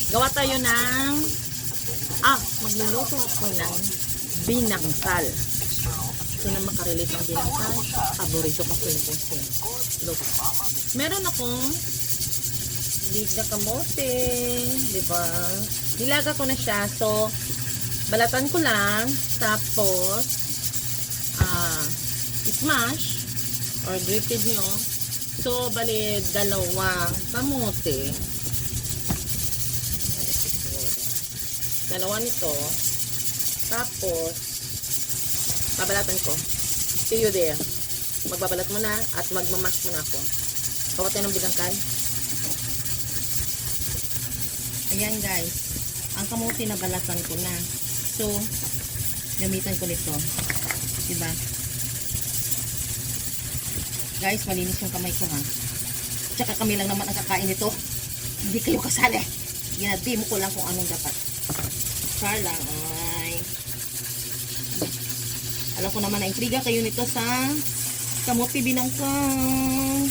Gawa tayo ng magluluto ako ng binangkal. Sino makarelate ang binangkal? Paborito ko sa libong. Look. Meron akong big na kamote, di ba? Nilaga ko na siya. So, balatan ko lang. Tapos, smash or grated nyo. So, bali, dalawang kamote. Dalawa nito. Tapos, babalatan ko. See you there. Magbabalat mo na at magmamash mo na ako. Gawa tayo ng binangkal. Ayan guys. Ang kamote na balatan ko na. So, gamitan ko nito. Diba? Guys, malinis yung kamay ko ha. Tsaka kami lang naman ang kakain nito. Hindi kayo kasali. Ginademo ko lang kung anong dapat. Char lang. Ay. Alam ko naman na intriga kayo nito sa kamote binangkal.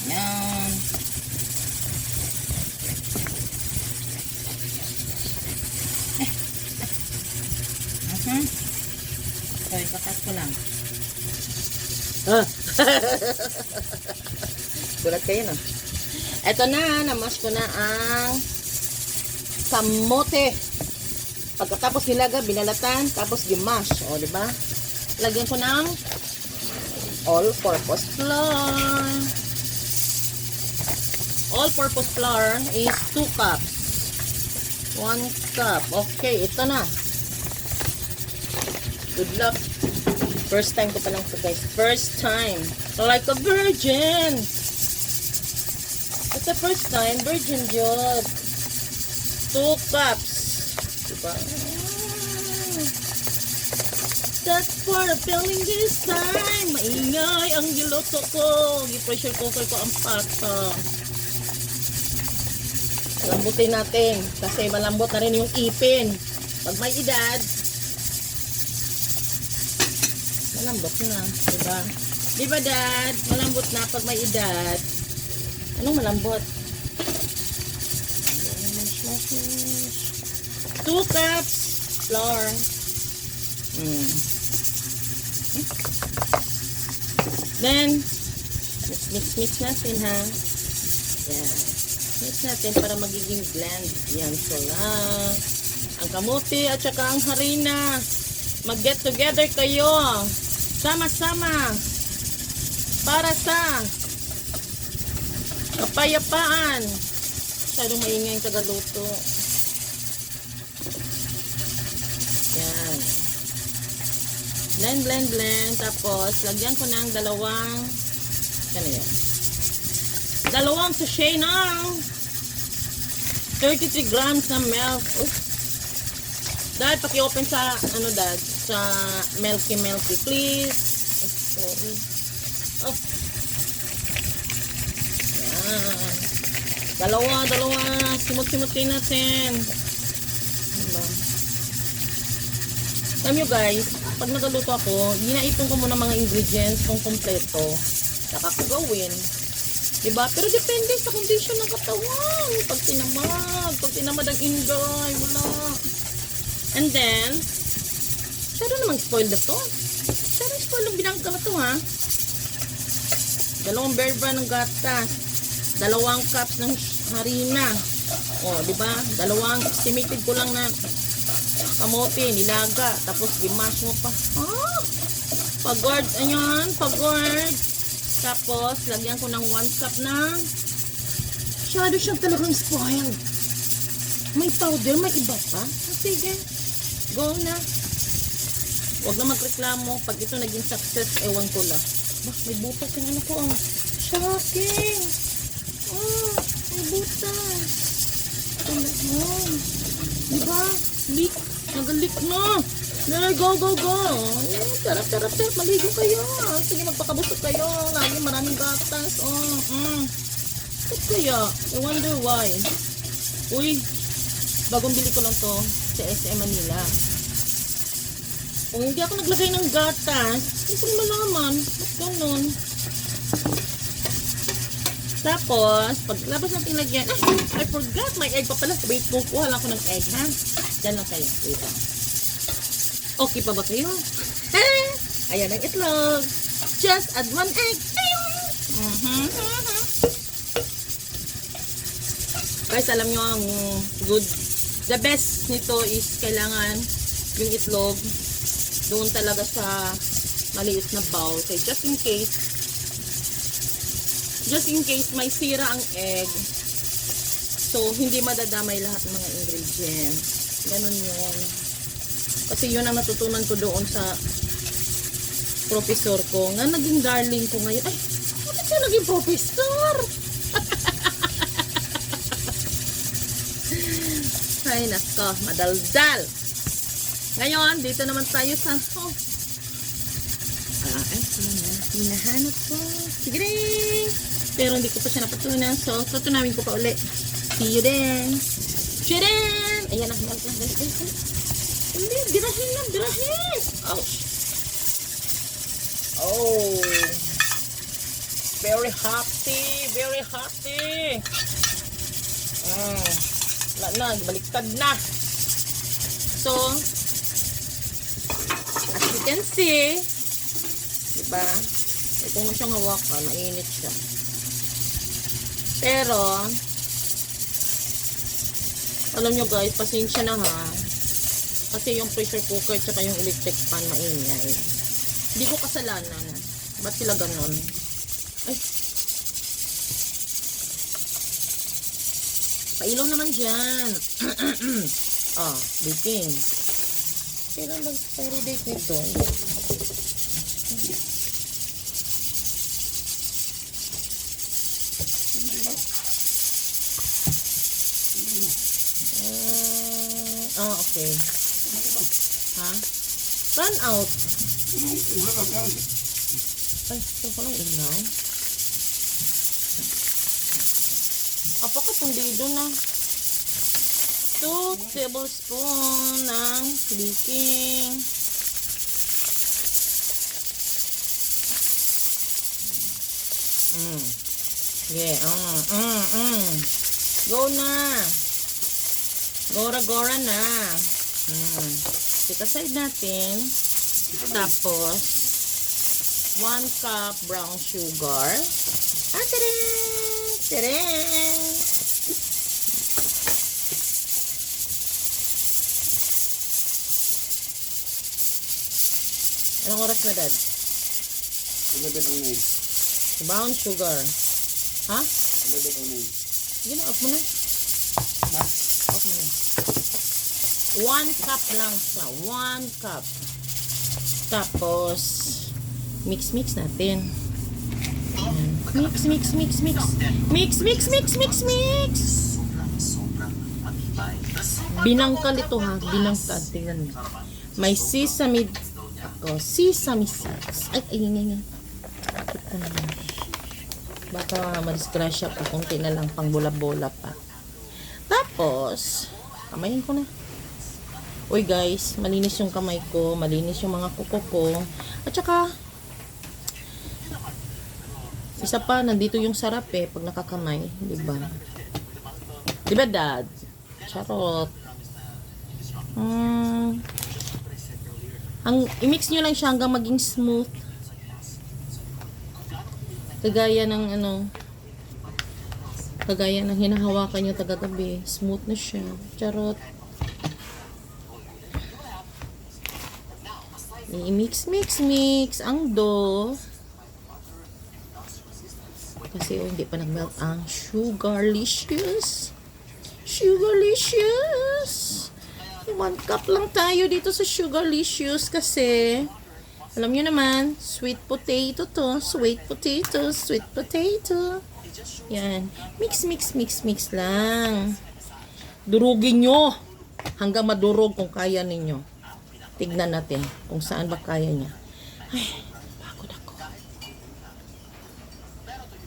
Yan. So, ikakas ko lang. Gulat kayo no? Eto na, namas ko na ang kamote. Pagkatapos nilaga, binalatan, tapos gimash. O, diba? Lagyan ko ng all-purpose flour. All-purpose flour is 2 cups. 1 cup. Okay, ito na. Good luck. First time ko pa lang ito, guys. First time. Like a virgin. It's the first time. Virgin jud. 2 cups. Diba? That's for the feeling this time. Maingay ang giluto ko. I-pressure cooker ko ang pata. Lambutin natin. Kasi malambot na rin yung ipin. Pag may edad, malambot na. Diba? Diba dad? Malambot na pag may edad. Anong malambot? 2 cups flour. Then, let's mix natin ha. Yan. Mix natin para magiging blend. Yan. So na. Ang kamote at saka ang harina. Mag-get together kayo. Sama-sama. Para sa kapayapaan. Masyadong maingay ang tagaluto. Yan. Blend, blend, blend. Tapos, lagyan ko ng dalawang sachet ng 33 grams na milk. Dad, paki-open sa, dad, sa milky, please. Sorry. Yan. Dalawa. Simut-simutin natin. Diba? Alam nyo guys, pag nagaluto ako, ginaipon ko muna mga ingredients kung kompleto. Saka ko gawin. Diba? Pero depende sa condition ng katawan. Pag tinamad ang inday, wala. And then, masyado namang spoiled na to. Masyado spoiled ang binangkal na to ha. 2 berba ng gatas. 2 cups ng harina. O, diba? 2 estimated ko lang na kamote, nilaga. Tapos, gimash mo pa. Pagord. Ayan, pagord. Tapos, lagyan ko ng 1 cup ng masyado siyang talagang spoiled. May powder, may iba pa. Sige. Go na. Huwag na magreklamo. Pag ito naging success, ewan ko lang. May butas yung ano ko. Shocking. May butas. Diba? Leak. Nag-leak na. Go. Tarap. Maligo kayo. Sige, magpakabusok kayo. Lagi maraming gatas. Ba't kaya? I wonder why. Uy, bagong bili ko lang to sa SM Manila. Kung hindi ako naglagay ng gatas, hindi ko malaman. Ba't ganun? Tapos, pagkatapos natin lagyan, I forgot, may egg pa pala. Wait, kukuha lang ako ng egg, ha? Diyan lang kayo. Wait lang. Okay pa ba kayo? Ayan ang itlog. Just add 1 egg. Guys, alam nyo ang the best nito is kailangan yung itlog doon talaga sa maliit na bowl. Okay, just in case may sira ang egg, so hindi madadamay lahat ng mga ingredients. Ganun yun. Kasi yun ang natutunan ko doon sa professor ko. Nga naging darling ko ngayon. Ay, bakit siya naging professor? Ay, nako, madaldal. Ngayon, dito naman tayo sa ito na, hinahanap ko. Sige rin. Pero hindi ko pa siya napatunan. So, tutunawin ko pa uli. See you then. See you then. Ayan na, hindi, dirahin. Ouch. Oh. Very hotty. Wala na, baliktad na. So, as you can see, diba? Kung mo siyang hawakan, mainit siya. Pero, alam nyo guys, pasensya na ha. Kasi yung pressure cooker tsaka yung electric pan maingay. Hindi ko kasalanan. Ba't sila ganon? Ay. Pailaw naman dyan. Baking. Kailan mag-expiry date nito? Okay. Ha? Run out. Ay, ito ko lang ilaw. Apakapundido na. 2 tablespoon ng baking. Yeah. Go na. Gora na. Set aside natin. Tapos 1 cup brown sugar. Tadaan! Anong oras na, Dad? 11:09. Brown sugar. Ha? 11:09. Sige na, off mo na. Ha? Off mo na. 1 cup lang siya. 1 cup. Tapos, mix natin. Mix. Binangkal ito ha. Binangkal. Tingnan mo. May sesame seeds. Ay, nga. Baka madisgrasya pa. Kunti na lang pang bola-bola pa. Tapos, kamayin ko na. Uy guys, malinis yung kamay ko. Malinis yung mga kuko ko. At saka, isa pa, nandito yung sarap pag nakakamay. Diba? Diba, Dad? Charot. I-mix nyo lang siya hanggang maging smooth. Kagaya ng kagaya ng hinahawakan nyo tagagabi. Smooth na siya. Charot. I-mix ang dough. Kasi hindi pa nag-melt ang Sugarlicious. 1 cup lang tayo dito sa Sugarlicious kasi alam nyo naman, sweet potato to. Sweet potato. Yan. Mix lang. Durugin nyo hanggang madurog kung kaya ninyo. Tignan natin kung saan ba kaya niya. Ay, pagod ako.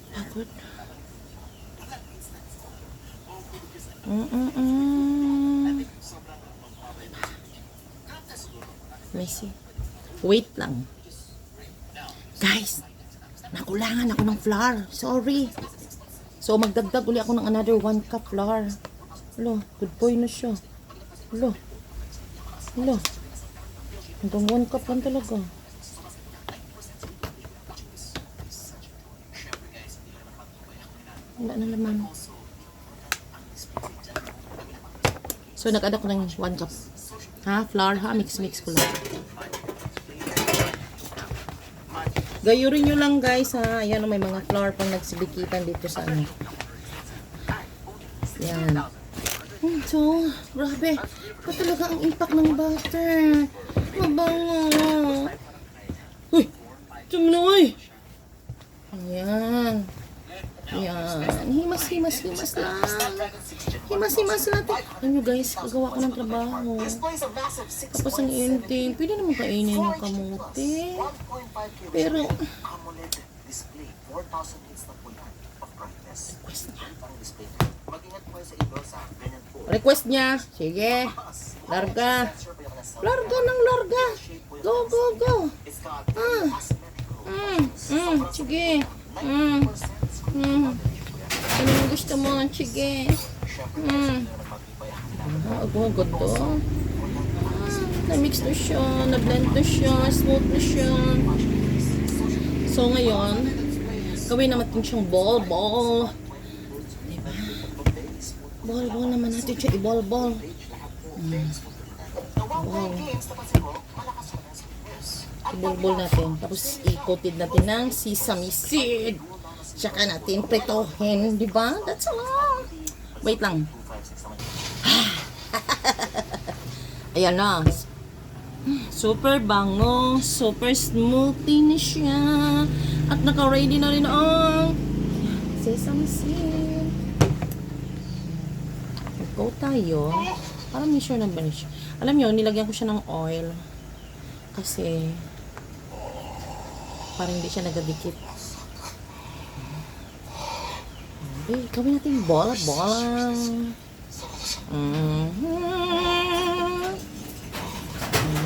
Pagod. Messy. Wait lang. Guys, nakulangan ako ng flour. Sorry. So, magdagdag uli ako ng another 1 cup flour. Hello, good boy na siya. Hello. Hello. Hanggang 1 cup lang talaga. Wala na naman. So, nag-add ako ng 1 cup. Ha? Flour ha? Mix ko lang. Gayurin nyo lang guys ha. Ayan, may mga flour pang nagsibikitan dito sa ano. Yan. So, grabe. Ito talaga ang impact ng butter. Mabango. Uy! Ito mo na, uy! Ayan. Ayan. Himas lang. Himas natin. Alam nyo guys, gagawa ko ng trabaho. Tapos ang ending, pwede naman kainin yung kamote. Pero, request niya. Sige. Larga. Larga ng larga. Go. Sige. Ano yung gusto mo? Sige. Agad to. Na-mix na siya. Na-blend na siya. Smooth na siya. So, ngayon, gawin naman siyang ball. Diba? Ball naman natin siya. I-ball. Wow. I-ball natin. Tapos, i-coated natin ng sesame seed. Tsaka natin pretohin. Diba? That's all. Wait lang. Ayan na. Super bango. Super smoothie na siya. At naka-ready na rin ang sesame seed. Go tayo. Parang may sure na ba siya. Alam nyo, nilagyan ko siya ng oil. Kasi parang hindi siya nagadikit. Okay, gawin natin bola.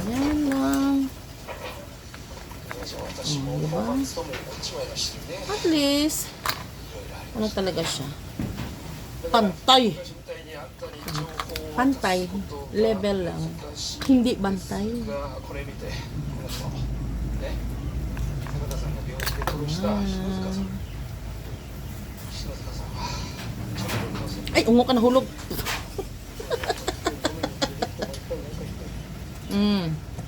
Ayan lang. Diba? At least, ano talaga siya? Pantay. Level lang. Hindi bantay. Ayan. Ay, ungo ka nahulog.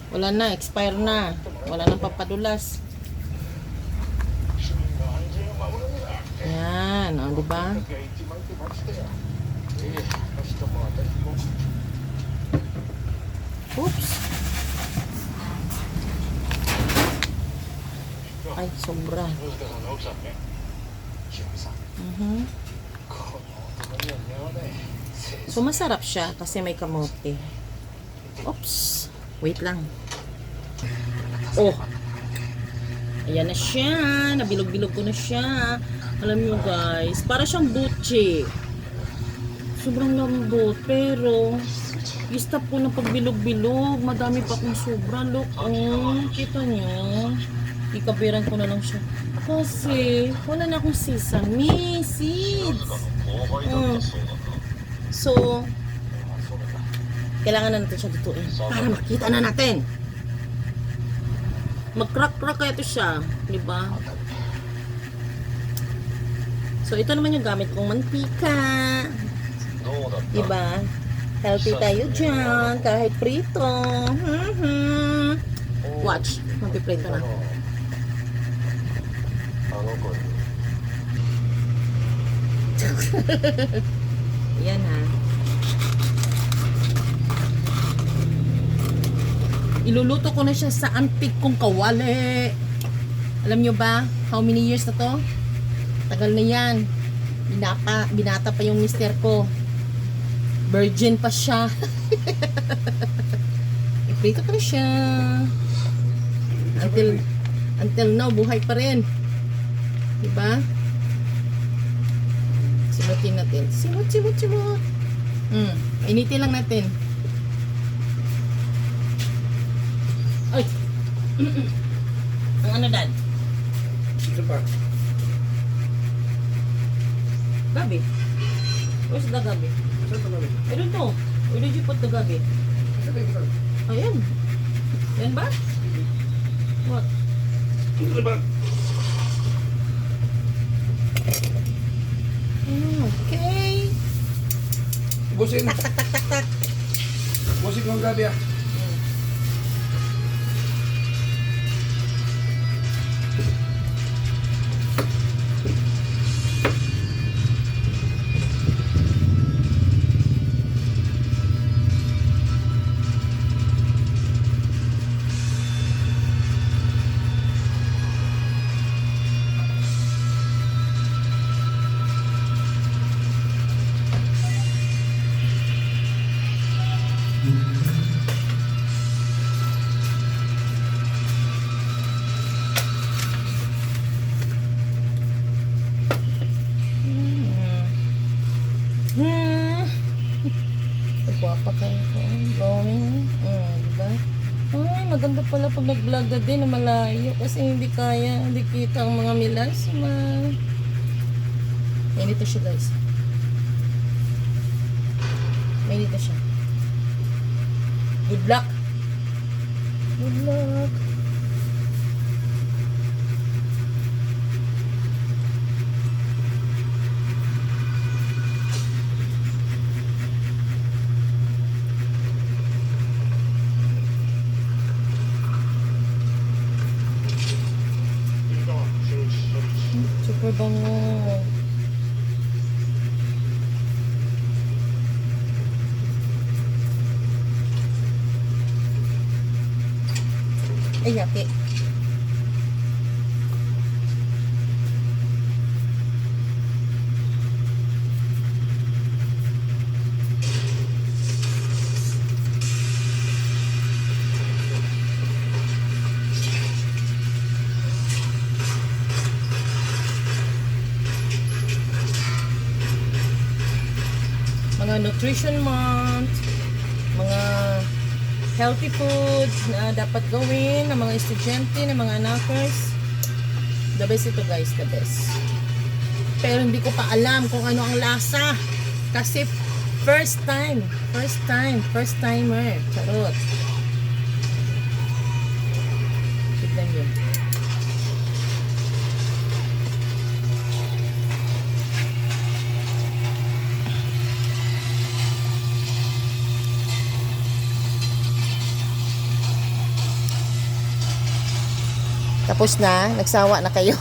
Wala na, expire na. Wala nang papadulas. Yan, o, diba? Oops. Ay, sobra. So, masarap siya kasi may kamote. Oops. Wait lang. Oh. Ayan na siya. Nabilog-bilog ko na siya. Alam nyo guys, para siyang buchi. Sobrang lambot. Pero, i-stop ko na pagbilog-bilog. Madami pa akong sobra. Look, oh. Kita nyo? Ikabiran ko na lang siya. Kasi, wala na akong sesame seeds. So, kailangan na natin siya dituin para makita na natin. Mag-crack-crack kaya ito siya. Diba? So, ito naman yung gamit kong mantika. Diba? Healthy tayo dyan. Kahit prito. Watch. Magpiprito na. Yan ha. Iluluto ko na siya sa antik kong kawali. Alam nyo ba? How many years na to? Tagal na yan. Binata pa yung mister ko. Virgin pa siya. Iprito ko na siya. Until now, buhay pa rin. Diba? Simutin natin. Simut. Initin lang natin. Ay! Ang ano, Dad? Ito pa. Gabi. Where's the gabi? Saan ito gabi? I don't know. Where did you put the gabi? Saan ito gabi? Ayan. Yan ba? What? Ito ba? Okay. Busin. Tak, tak, tak, tak, tak. Busin ko ang gabi ah. Guwapa kayo ko. Glowing. Diba? Ay, maganda pala pag nag-vlog ka din na malayo kasi hindi kaya, hindi kita ang mga milasma. May dito siya, guys. May dito siya. Good luck. Good luck. Super bango. Ay, yaki. Mga nutrition month, mga healthy foods na dapat gawin ng mga estudyante, ng mga anakers. The best ito, guys, the best. Pero hindi ko pa alam kung ano ang lasa. Kasi first timer. Charot. Tignan nyo. Tapos na, nagsawa na kayo.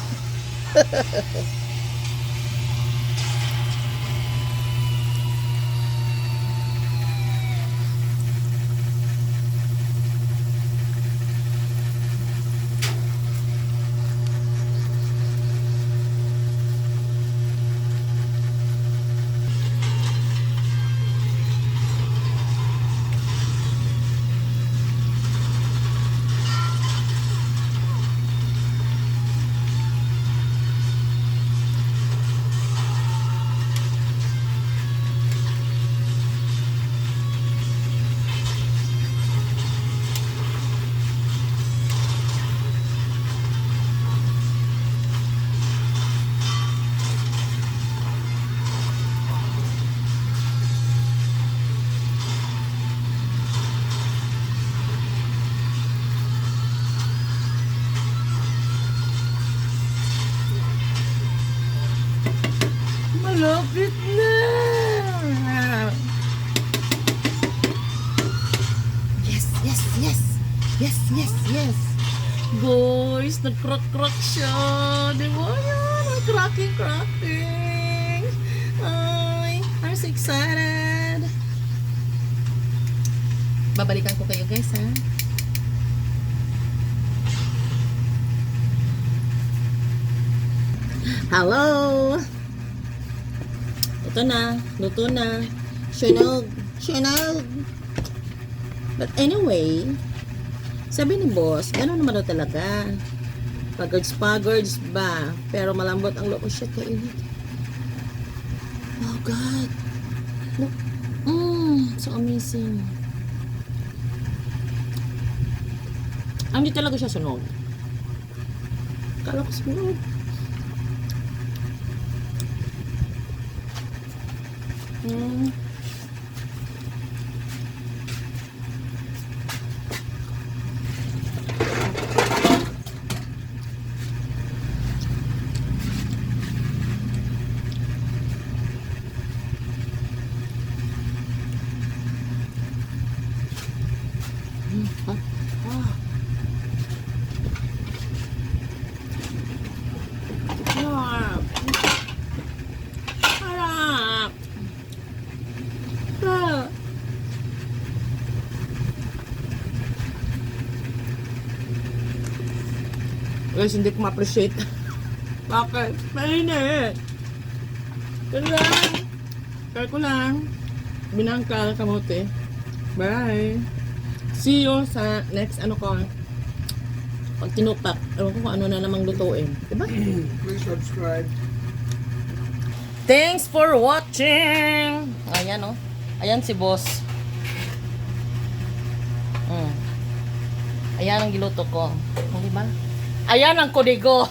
Malapit na! Yes! Guys, nag-crack siya. Di ba yan? Cracking. Ay, I'm so excited. Babalikan ko kayo, guys, ha? Hello! Ito na, luto na. Sunog. But anyway, sabi ni boss, gano'n naman daw talaga. Paggards ba? Pero malambot ang loob. Oh shit, kainit. Oh God. Look. So amazing. Hindi talaga siya sunog. Kala ko sunog. Mm. Sarap. Sarap. Sarap. Guys, hindi ko ma-appreciate. Bakit? Mainit. Kaya lang. Kaya ko lang. Binangkal kamote. Bye. See you sa next ano ko. Pag tinupak. Ewan ko kung ano na namang lutuin. Diba? Please subscribe. Thanks for watching! Ayan oh. Ayan si boss. Ayan ang giluto ko. Diba? Ayan ang kodigo.